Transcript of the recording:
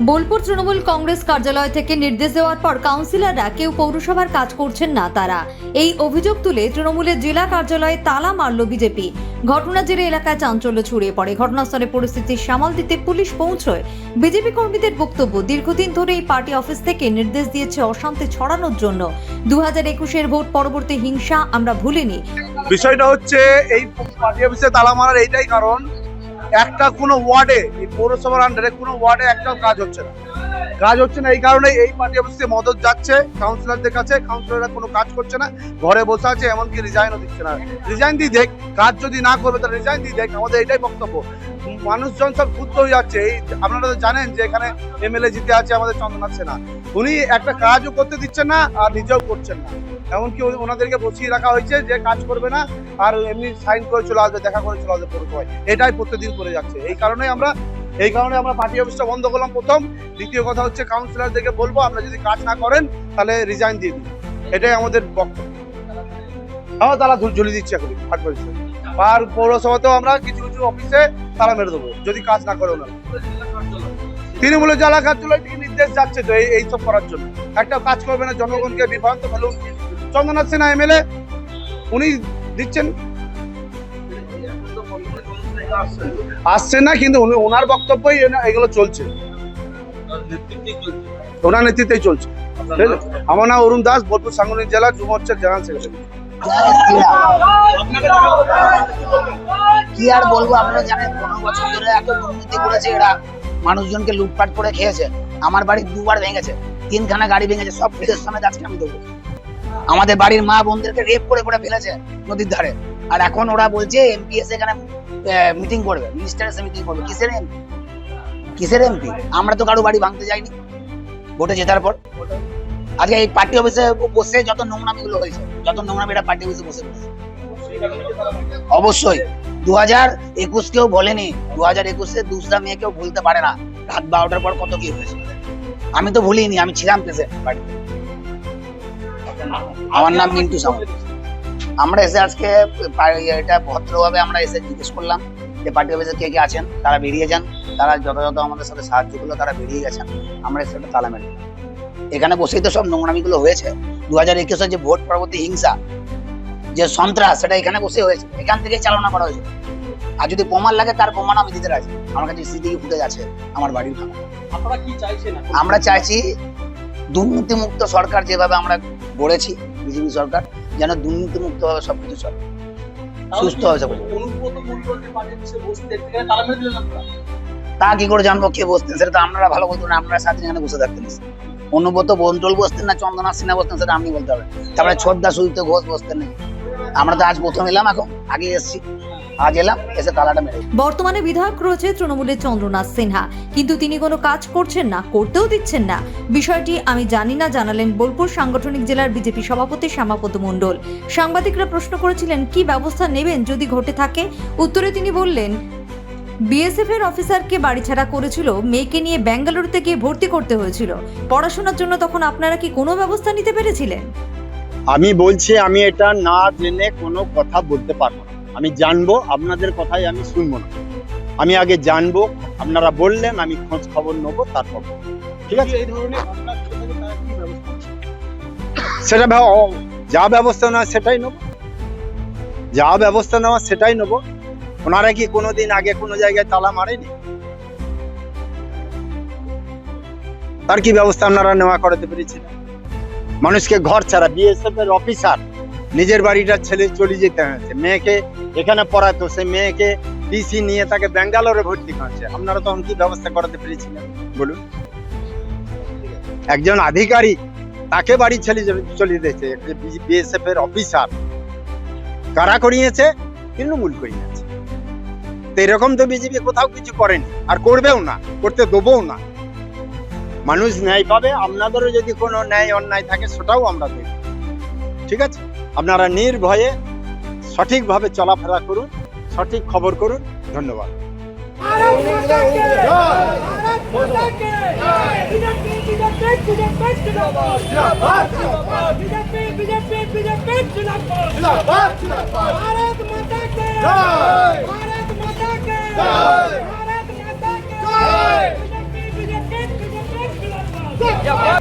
বোলপুর তৃণমূল কংগ্রেস কার্যালয় থেকে নির্দেশ দেওয়ার পর কাউন্সিলররা কেউ পৌরসভার কাজ করছেন না। তারা এই অভিযোগ তুলে তৃণমূলের জেলা কার্যালয়ে তালা মারল বিজেপি। ঘটনার জেরে এলাকায় চাঞ্চল্য ছড়িয়ে পড়ে। ঘটনাস্থলে পরিস্থিতি সামাল দিতে পুলিশ পৌঁছয়। বিজেপি কর্মীদের বক্তব্য, দীর্ঘদিন ধরে এই পার্টি অফিস থেকে নির্দেশ দিয়েছে অশান্তি ছড়ানোর জন্য। 2021-এর ভোট পরবর্তী হিংসা আমরা ভুলিনি। বিষয়টা হচ্ছে এই পার্টি অফিসে তালা মারার এইটাই কারণ, একটা কোনো ওয়ার্ডে, এই পৌরসভার আন্ডারে কোনো ওয়ার্ডে একটাও কাজ হচ্ছে না। এই কারণে এই পার্টি অফিসে মদত যাচ্ছে কাউন্সিলরদের কাছে। কাউন্সিলররা কোনো কাজ করছে না, ঘরে বসে আছে, এমনকি রিজাইনও দিচ্ছে না। রিজাইন দিয়ে দেখ, কাজ যদি না করবে তাহলে রিজাইন দিয়ে দেখ, আমাদের এটাই বক্তব্য। মানুষজন সব ক্ষুব্ধ হয়ে যাচ্ছে। এই আপনারা তো জানেন যে এখানে এমএলএ জিতে আছে আমাদের চন্দ্রনাথ সেনা, উনি একটা কাজও করতে দিচ্ছেন না আর নিজেও করছেন না। এমনকি ওনাদেরকে বসিয়ে রাখা হয়েছে যে কাজ করবে না, আর এমনি সাইন করে চলে আসবে, দেখা করে চলে আসবে পৌরসভায়। এটাই প্রত্যেকদিন করে যাচ্ছে। এই কারণে আমরা পার্টি অফিসটা বন্ধ করলাম প্রথম। দ্বিতীয় কথা হচ্ছে কাউন্সিলরদেরকে বলবো, আপনারা যদি কাজ না করেন তাহলে রিজাইন দিয়ে দিন। এটাই আমাদের বক্তব্য। আমরা তালা ঝুলিয়ে দিচ্ছি এখন আর পৌরসভাতেও আমরা কিছু কিছু অফিসে তালা মেরে দেবো যদি কাজ না করে ওনারা। তৃণমূলের জেলা কার্যালয় থেকে নির্দেশ যাচ্ছে তো এইসব করার জন্য। একটা কাজ করবে না, জনগণকে বিভ্রান্ত ফেলুন। চন্দ্রনাথ সেনা এমএলএ উনি দিচ্ছেন, আসছেন না, কিন্তু ওনার বক্তব্যই এগুলো চলছে, ওনার নেতৃত্বেই চলছে। আমার নাম অরুণ দাস, বোলপুর সাংগঠনিক জেলা যুব মোর্চার জেনারেল সেক্রেটারি। কি আর বলবো, আপনারা জানেন 15 বছর ধরে এত দুর্নীতি করেছে এরা, মানুষজনকে লুটপাট করে খেয়েছে। আমার বাড়ি দুবার ভেঙেছে, 3খানা গাড়ি ভেঙেছে, সব পুলিশের সামনে আজকে আমি দেবো। আমাদের বাড়ির মা বোনদেরকে রেপ করে করে ফেলেছে নদীর ধারে। আর এখন ওরা বলছে এমপিএস এখানে মিটিং করবে, মিনিস্টার এসে মিটিং করবে। কিসের এমপি? আমরা তো কারো বাড়ি ভাঙতে যাইনি ভোটে জেতার পর। আজকে এই পার্টি অফিসে বসে যত নোংরামিগুলো হয়েছে, যত নোংরামি এটা পার্টি অফিসে বসে অবশ্যই 2021 কেউ বলেনি, 2021-এ দুসরা মেয়ে কেউ ভুলতে পারে না। রাত 12টার পর কত কি হয়েছে আমি তো ভুলিনি, আমি ছিলাম প্রেসিডেন্ট বাড়িতে। আমার নাম মিন্টু সামল। আমরা এসে আজকে এটা ভদ্রভাবে আমরা এসে জিজ্ঞেস করলাম যে পার্টি অফিসে কে কে আছেন, তারা বেরিয়ে যান। তারা যথাযথ আমাদের সাথে সাহায্য করলো, তারা বেরিয়ে গেছেন। আমরা এসে একটা তালা মেরে এখানে বসেই তো সব নোংরামিগুলো হয়েছে। 2021-এর যে ভোট পরবর্তী হিংসা, যে সন্ত্রাস, সেটা এখানে বসে হয়েছে, এখান থেকেই চালনা করা হয়েছে। আর যদি প্রমাণ লাগে তার প্রমাণ আমি দিতে রাজি। আমার কাছে সিসিটিভি ফুটেজ আছে আমার বাড়ির ভাঙা। আপনারা কি চাইছেন? আমরা চাইছি দুর্নীতিমুক্ত সরকার, যেভাবে আমরা গড়েছি বিজেপি সরকার, যেন দুর্নীতিমুক্ত ভাবে সবকিছু চলে, সুস্থ হয়ে যাবে। তা কি করে জানবো কে বসতেন? সেটা তো আপনারা ভালো বলতেন, আপনারা সাথে এখানে বসে থাকতেন। অনুব্রত মন্ডল বসতেন না চন্দ্রনাথ সিনহা বসতেন, সেটা আপনি বলতে হবে। তারপরে ছোটদা সুজিত ঘোষ বসতেন নাকি? আমরা তো আজ প্রথম এলাম, এখন আগে এসেছি, আজ এলাম, এসে তালাটা মেরে। বর্তমানে বিধায়ক রয়েছে তৃণমূলের চন্দ্রনাথ সিনহা, কিন্তু তিনি কোনো কাজ করছেন না, করতেও দিচ্ছেন না। বিষয়টি আমি জানি না জানালেন বোলপুর সাংগঠনিক জেলার বিজেপি সভাপতি শ্যামাপদ মণ্ডল। সাংবাদিকরা প্রশ্ন করেছিলেন কি ব্যবস্থা নেবেন যদি ঘটে থাকে। উত্তরে তিনি বললেন, বিএসএফ এর অফিসারকে বাড়ি ছাড়া করেছিল, মেয়েকে নিয়ে বেঙ্গালুরুতে গিয়ে ভর্তি করতে হয়েছিল পড়াশোনার জন্য। তখন আপনারা কি কোনো ব্যবস্থা নিতে পেরেছিলেন? আমি বলছি, আমি এটা না জেনে কোনো কথা বলতে পারবো না। আমি জানবো, আপনাদের কথাই আমি শুনবো না। আমি আগে জানবো, আপনারা বললেন, আমি খোঁজ খবর নেবো, তারপর ঠিক আছে। এই ধরনের ঘটনা ঘটে থাকে, তার কি ব্যবস্থা? সেটা যা ব্যবস্থা নেওয়া সেটাই নেবো, যা ব্যবস্থা নেওয়া সেটাই নেবো। ওনারা কি কোনোদিন আগে কোনো জায়গায় তালা মারেনি? তার কি ব্যবস্থা আপনারা নেওয়া করাতে পেরেছিলেন? মানুষকে ঘর ছাড়া, বিএসএফ এর অফিসার নিজের বাড়িটা ছেলে চলে যেতে হয়েছে, মেয়েকে এখানে পড়াতো, সেই মেয়েকে টিসি নিয়ে তাকে ব্যাঙ্গালোরে ভর্তি করেছে। আপনারা তখন কি ব্যবস্থা করাতে পেরেছিলেন বলুন? একজন আধিকারিক, তাকে বাড়ি ছেলে চলে যেতেছে, বিএসএফ এর অফিসার। কারা করিয়েছে? তৃণমূল করিয়েছে। তো এরকম তো বিজেপি কোথাও কিছু করেনি, আর করবেও না, করতে দেবও না। মানুষ ন্যায় পাবে। আপনাদেরও যদি কোনো ন্যায় অন্যায় থাকে সেটাও আমরা দেখব, ঠিক আছে? আপনারা নির্ভয়ে সঠিকভাবে চলাফেরা করুন, সঠিক খবর করুন। ধন্যবাদ। भारत माता की जय।